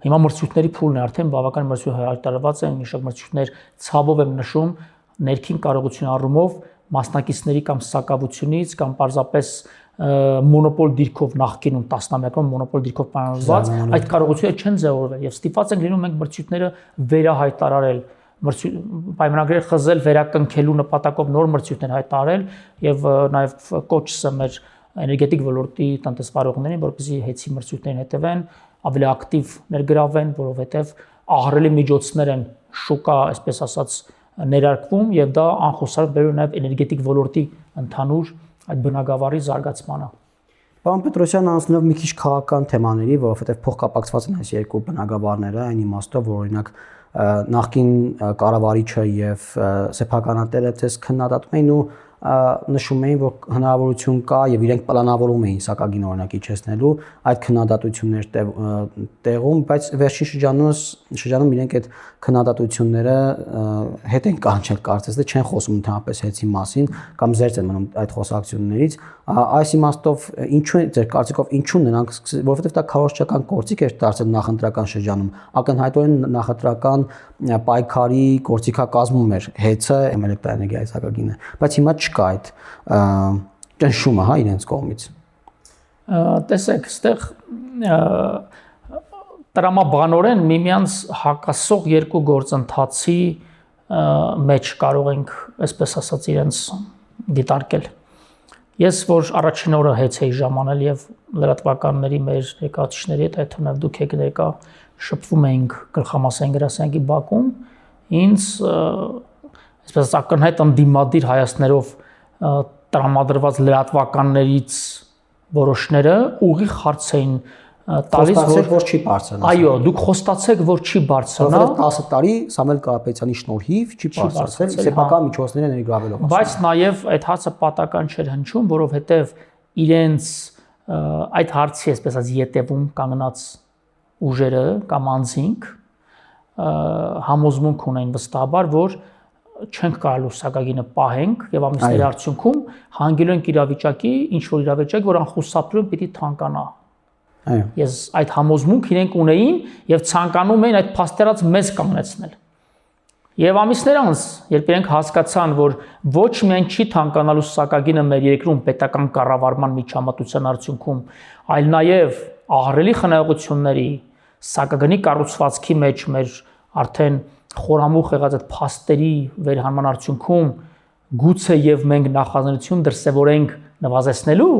B: հիմա մրցույթների փուլն է արդեն բավական մրցույթ հայտարարված է, մի շարք մրցույթներ ցավով եմ նշում ներքին կարողություն առումով մասնակիցների կամ սակավությունից կամ պարզապես մոնոպոլ դիրքով նախկինում տասնամյակում մոնոպոլ դիրքով պայմանավորված այդ կարողությունները չեն ձևավորվել եւ ստիպված ենք լինում մենք մրցույթները վերահայտարարել պայմանագրեր խզել վերակնքելու նպատակով նոր մրցույթներ հայտարարել եւ նաեւ կոչս մեր էներգետիկ ոլորտի տնտեսվարողներին, որպեսզի հեծի մրցույթներին հետևեն, ավելի ակտիվ ներգրավեն, որովհետեւ ահռելի միջոցներ են շուկա, այսպես ասած, ներարկվում եւ դա անխուսափ բերում նաեւ էներգետիկ ոլորտի ընդհանուր այդ բնագավառի զարգացմանը։
A: Պարոն Պետրոսյան, անցնելով մի քիչ քաղաքական թեմաների, որովհետեւ փոխկապակցված են այս երկու բնագավառները, այն իմաստով, որ օրինակ նախկին կառավարիչը եւ սեփականատերը ցես քննադատում էին ու նշում էին, որ հնարավորություն կա եւ իրենք պլանավորում էին սակագին օրինակ իջեցնելու այդ քննադատություններ տեղում, բայց վերջին շրջանում իրենք այդ քննադատությունները հետ են կանչել, կարծես թե չեն խոսում ընդհանրապես հեծի մասին կամ զերծ են մնում այդ խոսակցություններից։ Այս իմաստով ինչու ձեր կարծիքով ինչու նրանք, որովհետեւ դա քարոզչական գործիք էր դարձել նախընտրական շրջանում, ակնհայտորեն նախընտրական պայքարի գործիքակազմում էր հեծը էլեկտրաէներգիայի սակագինը, բայց հիմա չկա այդ ճնշումը, հա, իրենց կողմից։
B: Տեսեք, այստեղ տրամաբանորեն միմյանց հակասող երկու գործընթացի մեջ կարող ենք, այսպես ասած, իրենց դիտարկել։ Ես որ առաջին օրը հեծ էի ժամանել եւ լրատվականների մեր ներկայացուցիչների հետ, այդ թվում դուք եք ներկա շփվում էինք գլխամասային գրասենյակի բակում, ինձ այսպես ակնհայտ ընդդիմադիր հայացքներով տրամադրված լրատվականներից որոշները ուղիղ հարց էին տալիս,
A: որ չի բարձրանա։
B: Այո, դուք խոստացեք, որ չի բարձրանա։
A: 10 տարի Սամվել Կարապետյանի շնորհիվ չի բարձրացել սեփական միջոցները ներգրավելով։
B: Բայց նաև այդ հարցը պատական չէր հնչում, որովհետև իրենց այդ հարցի, այսպես ասած, ետևում կանգնած ուժերը կամ անձինք համոզմունք ունեն վստահաբար, որ չենք կարելի սակագինը պահենք եւ ամիսների արդյունքում հանգելու ենք իրավիճակի, ինչ որ իրավիճակ, որ անխուսափելի պիտի թանկանա։
A: Այո։
B: Ես այդ համոզմունք իրենք ունեին եւ ցանկանում էին այդ փաստերած մեզ կանգնեցնել։ Եվ ամիսներ անց, երբ իրենք հասկացան, որ ոչ միայն չի թանկանալու սակագինը մեր երկրում պետական կառավարման միջամտության արդյունքում, այլ նաեւ ահռելի խնայողությունների սակագնի կառուցվածքի մեջ մեր արդեն խորամուխ եղած այդ փաստերի վերհանման արդյունքում գուցե եւ մենք նախաձեռնություն դրսեւորենք նվազեցնելու,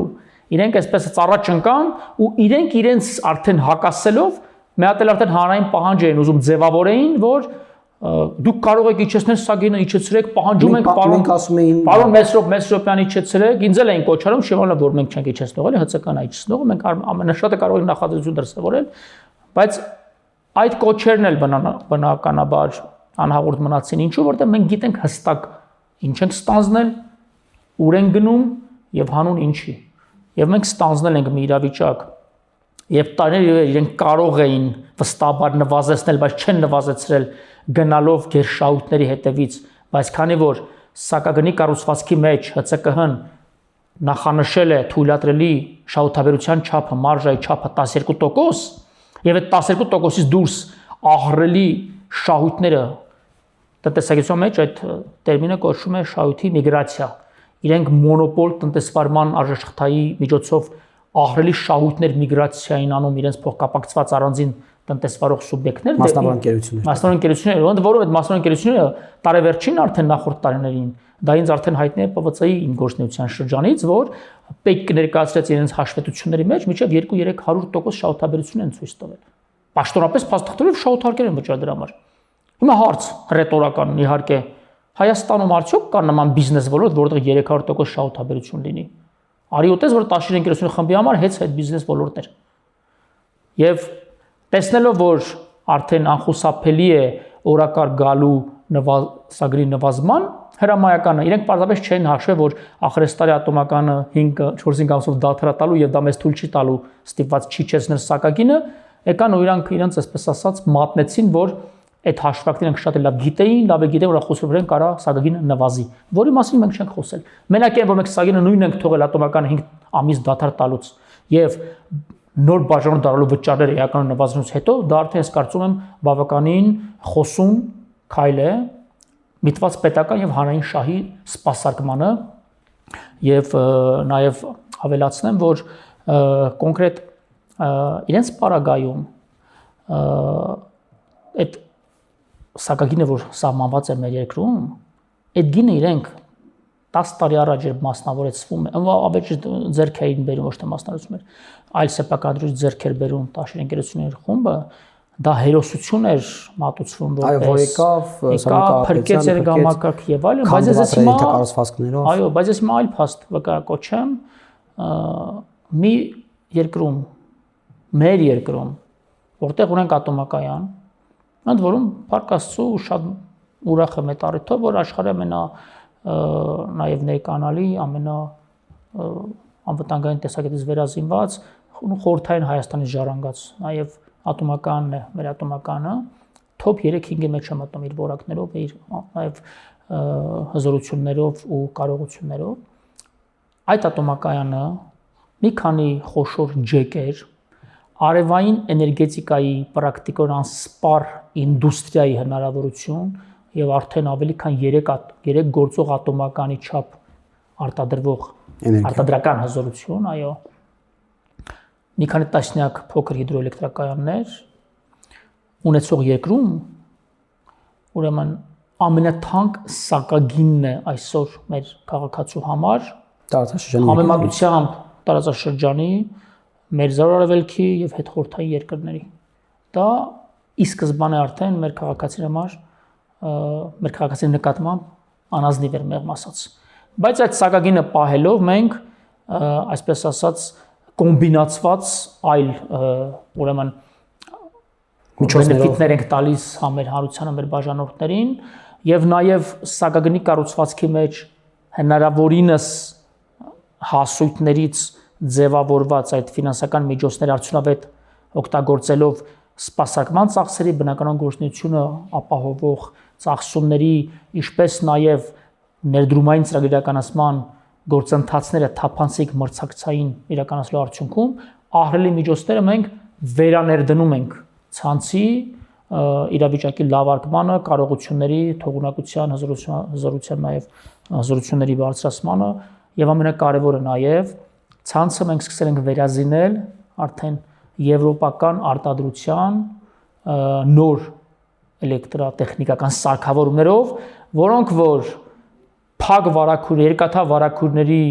B: իրենք այսպես առաջ ընկան ու իրենց արդեն հակասելով մի հատ էլ արդեն հանրային պահանջ էին ուզում ձևավորեին, որ դուք կարող եք իջեցնել սակագինը, իջեցրեք, պահանջում ենք պարոն Մեսրոպյան իջեցրեք, ինձ էլ էին կոչարում, շեվանա որ մենք չենք իջեցնողել, ՀՑԿ-ն է իջեցնողը, մենք ամենաշատը կարող ենք նախաձեռնություն դրսեւորել, բայց այդ կոչերն էլ բնականաբար անհաղորդ մնացին, ինչու որտեղ մենք գիտենք հստակ ինչ ենք ստանձնել, ուր են գնում եւ հանուն ինչի։ Եվ մենք ստանձնել ենք մի իրավիճակ, եւ տարիներ իրենք կարող էին վստահաբար նվազեցնել, բայց չեն նվազեցրել գնալով գերշահույթների հետևից, բայց քանի որ սակագնի կառուցվածքի մեջ ՀՑԿՀ-ն նախանշել է թույլատրելի շահութաբերության չափը, մարժայի չափը 12%, եւ այդ 12%-ից դուրս ահռելի շահույթները տնտեսագիտության մեջ այդ տերմինը կոչվում է շահույթի միգրացիա։ Իրենք մոնոպոլ տնտեսվարման արժեշտայի միջոցով ահռելի շահույթներ միգրացիային անում իրենց փոխկապակցված առանձին տնտեսվարող սուբյեկտներ,
A: մասնավոր ընկերություններ,
B: որով այդ մասնավոր ընկերությունները տարեվերջին արդեն նախորդ տարիներին դա ինձ արդեն հայտնի է ՊՎՑ-ի գործունեության շրջանից, որ պետք ներկայացրեց իրենց հաշվետվությունների մեջ մինչև 2-300% շահութաբերություն են ցույց տվել։ Պաշտոնապես փաստաթղթերով շահութարկեր են վճարել դրա համար։ Հիմա հարց ռետորական իհարկե Հայաստանում արդյոք կա նման բիզնես ոլորտ, որտեղ 300% շահութաբերություն լինի։ Արի ուտես, որ 15 ընկերությունների խմբի համար հեծ այդ բիզնես ոլորտներ։ Եվ տեսնելով, որ արդեն անխուսափելի է օրակարգ գալու նվազագրի նվազման հրամայականը, իրենք պարզապես չեն հաշվել, որ ախրեստարի ատոմականը 4-5 ամսով դադարատալու եւ դա մեզ թույլ չի տալու ստիպված չի չեցնել սակագինը, եկան ու իրանք իրենց այսպես ասած մատնեցին, որ այդ հաշվարկները ինքը շատ լավ գիտեին, լավ է գիտեն, որ խոսում են կարա սակագինը նվազի, որի մասին մենք չենք խոսել։ Մենակ այն, որ մենք սակագինը նույնն ենք թողել ատոմականը 5 ամիս դադար տալուց եւ նոր բաժանող դառնալու վճարները իրականում նվազելուց հետո դա արդեն ես կարծում եմ բավականին խոսուն քայլ է միտված պետական եւ հանրային շահի սպասարկմանը եւ նաեւ ավելացնեմ, որ կոնկրետ իրենց պարագայում այդ սակագինը, որ սահմանված է մեր երկրում, այդ գինը իրենք 10 տարի առաջ երբ մասնավորեցվում է, ավելի ձեռք էին բերում, ոչ թե մասնավորեցում էր, այլ սեփականատիրոջ ձեռք էր բերում 15 ընկերությունների խումբը, դա հերոսություն էր մատուցվում որպես փրկեց երգամակարգ եւ այլն, բայց ես հիմա կառուցվածքներով այո, բայց ես հիմա այլ փաստ վկայակոչեմ մի երկրում, մեր երկրում, որտեղ ունենք ատոմակայան, ընդ որում Փառք Աստծո շատ ուրախ եմ այդ առիթով, որ աշխարհի ամենա նաև ներկանալի ամենա անվտանգային տեսակետից վերազինված խորհրդային Հայաստանի ժառանգած նաև ատոմականն է, մեր ատոմականը top 3-5-ի մեջ է մտնում իր որակներով, իր նաև հզորություններով ու կարողություններով։ Այդ ատոմակայանը մի քանի խոշոր ջեկեր արևային էներգետիկայի պրակտիկորեն սպառ ինդուստրիայի հնարավորություն եւ արդեն ավելի քան 3 գործող ատոմականի չափ արտադրվող արտադրական հզորություն, այո, մի քանի տասնյակ փոքր հիդրոէլեկտրակայաններ ունեցող երկրում, ուրեմն ամենաթանկ սակագինն է այսօր մեր քաղաքացու համար, համեմատությամբ տարածաշրջանի, մեր զարարևելքի եւ հետխորհրդային երկրների։ Դա ի սկզբանե արդեն մեր քաղաքացիների համար, մեր քաղաքացիների նկատմամբ անազնիվ էր մեղմ ասած։ Բայց այդ սակագինը պահելով մենք, այսպես ասած, կոմբինացված այլ ուրեմն միջոցներ ենք տալիս մեր հանրությանը, մեր բաժանորդներին եւ նաեւ սակագնի կառուցվածքի մեջ հնարավորինս հասույթներից ձևավորված այդ ֆինանսական միջոցներ արդյունավետ օգտագործելով սպասարկման ծախսերի բնականon գործունեությունը ապահովող ծախսումների, ինչպես նաեւ ներդրումային ծրագրի իրականացման գործընթացները թափանցիկ մրցակցային իրականացնելու արդյունքում ահռելի միջոցները մենք վերաներդնում ենք ցանցի իրավիճակի լավարկմանը, կարողությունների, թողունակության, հզորության նաև հզորությունների բարձրացմանը եւ ամենակարևորը նաև ցանցը մենք սկսել ենք վերազինել արդեն եվրոպական արտադրության նոր էլեկտրատեխնիկական սարքավորումներով, որոնք որ փակ վարակուր, երկաթա վարակուրների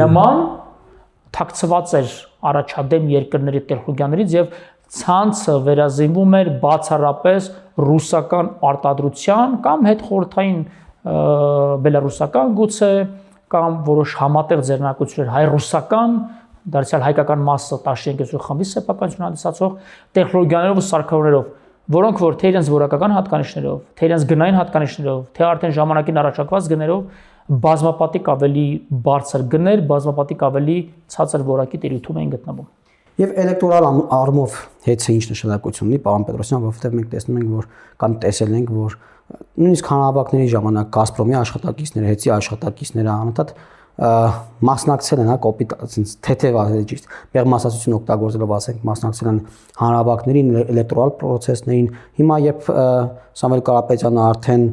B: նման թաքցված էր առաջադեմ երկրների տեխնոլոգիաներից եւ ցանցը վերազինվում էր բացառապես ռուսական արտադրության կամ հետխորհրդային բելարուսական գուցե կամ որոշ համատեղ ձեռնարկություններ հայ-ռուսական դարձյալ հայկական մասը 15 խմբի սեփականություն հանդիսացող տեխնոլոգիաներով ու սարքավորումներով, որոնք որ թե իրենց որակական հատկանիշներով, թե իրենց գնային հատկանիշներով, թե արդեն ժամանակին առաջարկված գներով բազմապատիկ ավելի բարձր գներ, բազմապատիկ ավելի ցածր որակի տիրույթում էին գտնվում։
A: Եվ էլեկտորալ առումով հեծը ինչ նշանակություն ունի, պարոն Պետրոսյան, որովհետև մենք տեսնում ենք, որ կամ տեսել ենք, որ նույնիսկ հանրահավաքների ժամանակ Գազպրոմի աշխատակիցները, հեծի աշխատակիցները անընդհատ մասնակցել են, կոպիտ, ասենց թեթև ասել ճիշտ, մեղմասացություն օգտագործելով ասենք, մասնակցել են հանրահավաքներին, էլեկտորալ պրոցեսներին։ Հիմա երբ Սամվել Կարապետյանը արդեն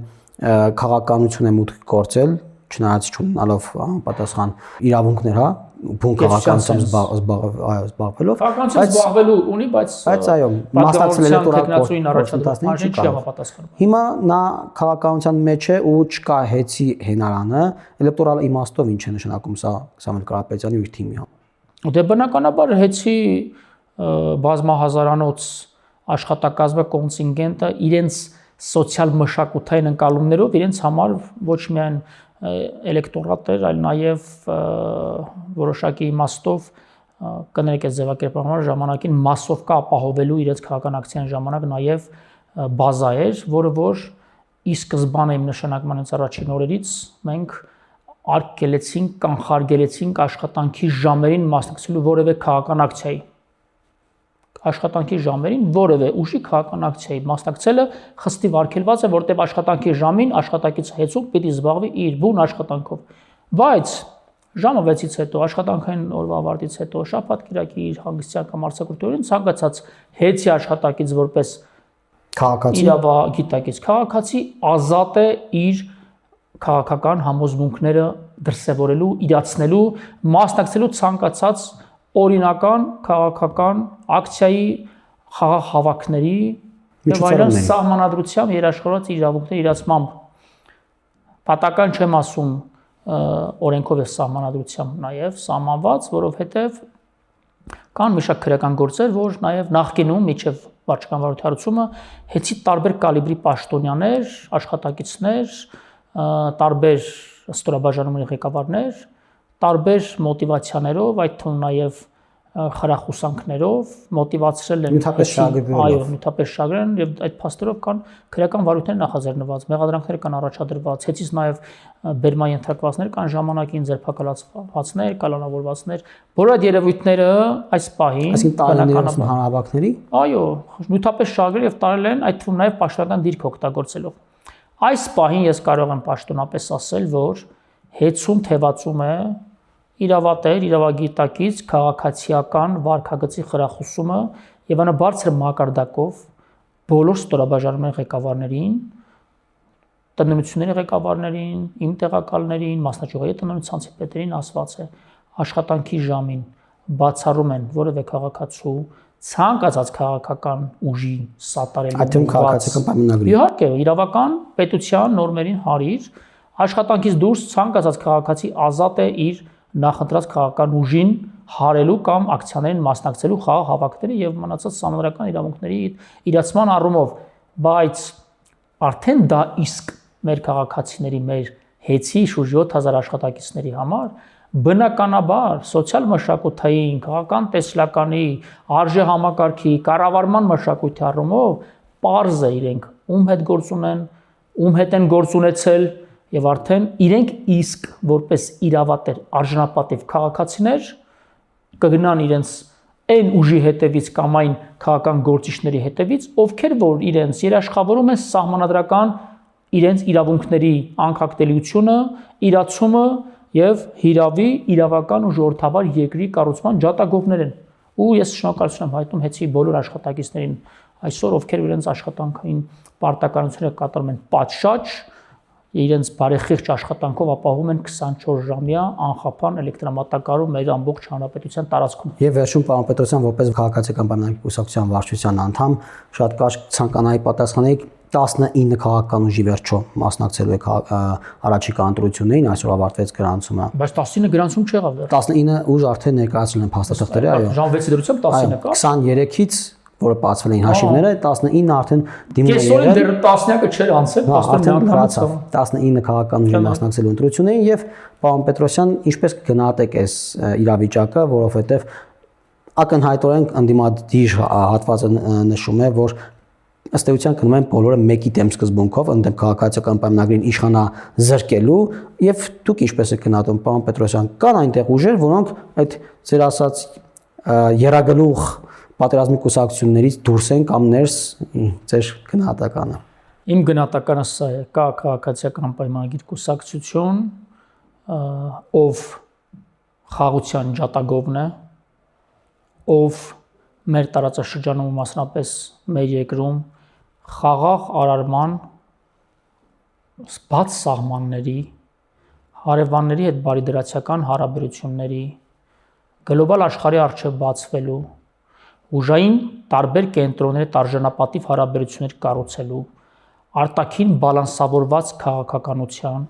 A: քաղաքականություն է մուտք գործել, չնայած չունենալով պատասխան իրավունքներ, բուն քաղաքականությամբ զբաղվելով,
B: քաղաքականությամբ զբաղվելու ունի,
A: բայց այո, մասնակցել էլեկտորալ
B: գործընթացներին չի համապատասխանում։
A: Հիմա նա քաղաքականության մեջ է ու չկա հեծի հենարանը, էլեկտորալ իմաստով ինչ է նշանակում սա Սամվել Կարապետյանի ու իր թիմի համար։
B: Դե բնականաբար հեծի բազմահազարանոց աշխատակազմը կոնտինգենտը իրենց սոցիալ մշակութային ընկալումներով իրենց համար ոչ միայն էլեկտորատ էր, այլ նաև որոշակի իմաստով կներեք այս ձևակերպման համար ժամանակին մասովկա ապահովելու իրենց քաղաքական ակցիան ժամանակ նաև բազա էր, որը որ ի սկզբանե իմ նշանակման առաջին օրերից մենք արգելեցինք, կանխարգելեցինք աշխատանքի ժամերին մասնակցելու որևէ քաղաքական ակցիայի։ Աշխատանքի ժամերին որևէ ուժի քաղաքական ակցիայի մասնակցելը խստիվ արգելված է, որտեղ աշխատանքի ժամին աշխատակից հեծում պիտի զբաղվի իր բուն աշխատանքով։ Բայց ժամը 6-ից հետո, աշխատանքային օրվա ավարտից հետո, շաբաթ-կիրակի իր հանգստյան կամ արձակուրդորին ցանկացած հեծի աշխատակից որպես
A: քաղաքացի
B: իրավագիտակից քաղաքացի ազատ է իր քաղաքական համոզմունքները դրսևորելու, իրացնելու, մասնակցելու ցանկացած օրինական քաղաքական ակցիայի, խաղաղ հավաքների եւ այլն սահմանադրությամբ երաշխավորված իրավունքների իրացմամբ պատական չեմ ասում օրենքով եւ սահմանադրությամբ նաեւ սահմանված, որովհետեւ կան մի շարք քրեական գործեր, որ նաեւ նախկինում միջև վարչական վարույթարությունը հեծի տարբեր կալիբրի պաշտոնյաներ, աշխատակիցներ, տարբեր ստորաբաժանումների ղեկավարներ, տարբեր մոտիվացիաներով, այդ թվում նաև խրախուսանքներով մոտիվացրել են նյութապես շագրեն եւ այդ փաստերով կան քրեական վարույթներ նախաձեռնված, մեղադրանքներ կան առաջադրված, հեծից նաև բերման ենթարկվածներ կան ժամանակին ձերբակալվածներ, կալանավորվածներ, բոլոր այդ երևույթները այս պահին
A: բնականաբար հանրահավաքների
B: այո, նյութապես շագրել եւ տարել են այդ թվում նաև պաշտոնական դիրք օգտագործելով։ Այս պահին ես կարող եմ պաշտոնապես ասել, որ հեծում թևածում է իրավատեր, իրավագիտակից քաղաքացիական վարքագծի խրախուսումը եւ անա բարձր մակարդակով բոլոր ստորաբաժանումների ղեկավարներին, տնօրինությունների ղեկավարներին, իմ տեղակալներին, մասնաճյուղերի տնօրինության պետերին ասված է աշխատանքի ժամին բացառում են որևէ քաղաքացու ցանկացած քաղաքական ուժի սատարելու
A: այդ քաղաքացիական պայմանագրի
B: իհարկե իրավական պետության նորմերին հարիր աշխատանքից դուրս ցանկացած քաղաքացի ազատ է իր նախընտրած քաղաքական ուժին հարելու կամ ակցիաներին մասնակցելու խաղաղ հավաքների եւ մնացած համանդրական իրավունքների իրացման առումով, բայց արդեն դա իսկ մեր քաղաքացիների, մեր հեծի շուրջ 7000 աշխատակիցների համար բնականաբար սոցիալ մշակութային, քաղաքական տեսլականի, արժե համակարգի, կառավարման մշակույթի առումով պարզ է իրենք ում հետ գործ ունեն, ում հետ են գործ ունեցել եւ արդեն իրենք իսկ որպես իրավատեր արժանապատիվ քաղաքացիներ կգնան իրենց այն ուժի հետևից կամ այն քաղաքական գործիչների հետևից, ովքեր որ իրենց երաշխավորում են սահմանադրական իրենց իրավունքների անկախտելիությունը, իրացումը եւ հիրավի իրավական ու ժողովրդավար երկրի կառուցման ջատագովներ են։ Ու ես շնորհակալություն եմ հայտնում հեծի բոլոր աշխատակիցներին այսօր, ովքեր իրենց աշխատանքային պարտականությունները կատարում են պատշաճ, իրենց բարեխիղճ աշխատանքով ապահովում են 24-ժամյա անխափան էլեկտրամատակարարում մեր ամբողջ հանրապետության տարածքում։
A: Եվ վերջում պարոն Պետրոսյան, որպես քաղաքացիական պայմանագրի կուսակցության վարչության անդամ, շատ կարճ ցանկանայի պատասխանեիք 19 քաղաքական ուժի վերջո մասնակցելու եք առաջիկա ընտրություններին, այսօր ավարտվեց գրանցումը։
B: Բայց 19 գրանցում չեղավ դեռ։
A: 19 ուժ արդեն ներկայացրել են փաստաթղթերը, այո։
B: Ժամ 6-ի դրությամբ 19 կա։
A: 23-ից, որը բացվել էին հաշիվները, 19 արդեն դիմում է
B: եղել։ Կեսօրին դեռ 10-ը չէր անցել,
A: արդեն լրացավ 19 քաղաքական ուժի մասնակցելու ընտրություններին եւ պարոն Պետրոսյան, ինչպես կգնահատեք այս իրավիճակը, որովհետեւ ակնհայտորեն ընդդիմադիր հատվածը նշում է, որ ըստ էության գնում են բոլորը մեկի դեմ սկզբունքով ընդդեմ քաղաքացիական պայմանագրին իշխանա զրկելու եւ դուք ինչպես եք գնահատում պարոն Պետրոսյան, կան այնտեղ ուժեր, որոնք այդ ձեր ասած երագլուխ պատերազմի կուսակցություններից դուրս են կամ ներս ձեր գնահատականը։
B: Իմ գնահատականը սա է, կա քաղաքացիական պայմանագիր կուսակցություն, ով խաղաղության ջատագովն է, ով մեր տարածաշրջանում մասնապես մեր երկրում խաղաղ արարման բաց սահմանների, հարևանների հետ բարիդրացիական հարաբերությունների, գլոբալ աշխարհի առջև բացվելու, ուժային տարբեր կենտրոնների տարժանապատիվ հարաբերություններ կառուցելու, արտաքին բալանսավորված քաղաքականության,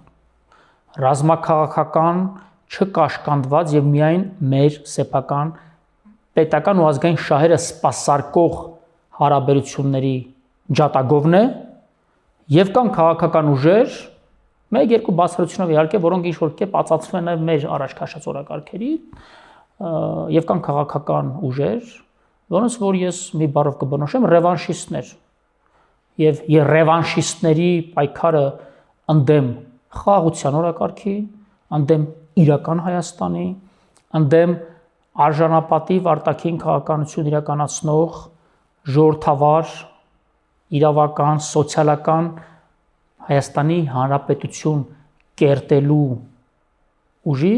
B: ռազմաքաղաքական չկաշկանդված եւ միայն մեր սեփական պետական ու ազգային շահերը սպասարկող հարաբերությունների ջատագովն է եւ կան քաղաքական ուժեր, մեկ-երկու բացառությունով իհարկե, որոնք ինչ-որ կերպ ածածվում են նաեւ մեր առաջ քաշած օրակարգերի, եւ կան քաղաքական ուժեր, որոնց որ ես մի բառով կբնորոշեմ ռևանշիստներ եւ ռևանշիստների պայքարը ընդդեմ խաղաղության օրակարգի, ընդդեմ իրական Հայաստանի, ընդդեմ արժանապատիվ արտաքին քաղաքականություն իրականացնող ժողովրդավար, իրավական, սոցիալական Հայաստանի Հանրապետություն կերտելու ուժի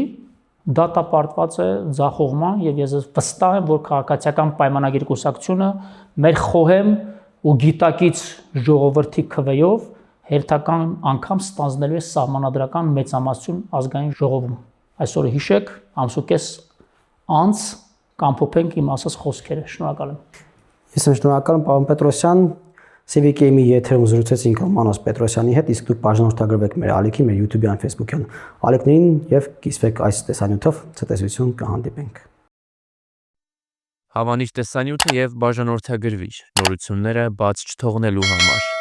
B: դատապարտված է ձախողման եւ ես վստահ եմ, որ քաղաքացիական պայմանագիր կուսակցությունը մեր խոհեմ ու գիտակից ժողովրդի քվեով հերթական անգամ ստանձնելու է սահմանադրական մեծամասնություն ազգային ժողովում։ Այսօրը հիշեք, ամսուկես անց կամփոփենք իմ ասած խոսքերը։ Շնորհակալ եմ։
A: Ես եմ շնորհակալ եմ, պարոն Պետրոսյան։ CVK-ի եթերում զրուցեցինք Մանոս Պետրոսյանի հետ, իսկ դուք բաժանորդագրվեք մեր ալիքի, մեր YouTube-յան, Facebook-յան ալիքներին եւ կիսվեք այս տեսանյութով, ցտեսություն կհանդիպենք։
C: Հավանիր տեսանյութը եւ բաժանորդագրվիր նորությունները բաց չթողնելու համար։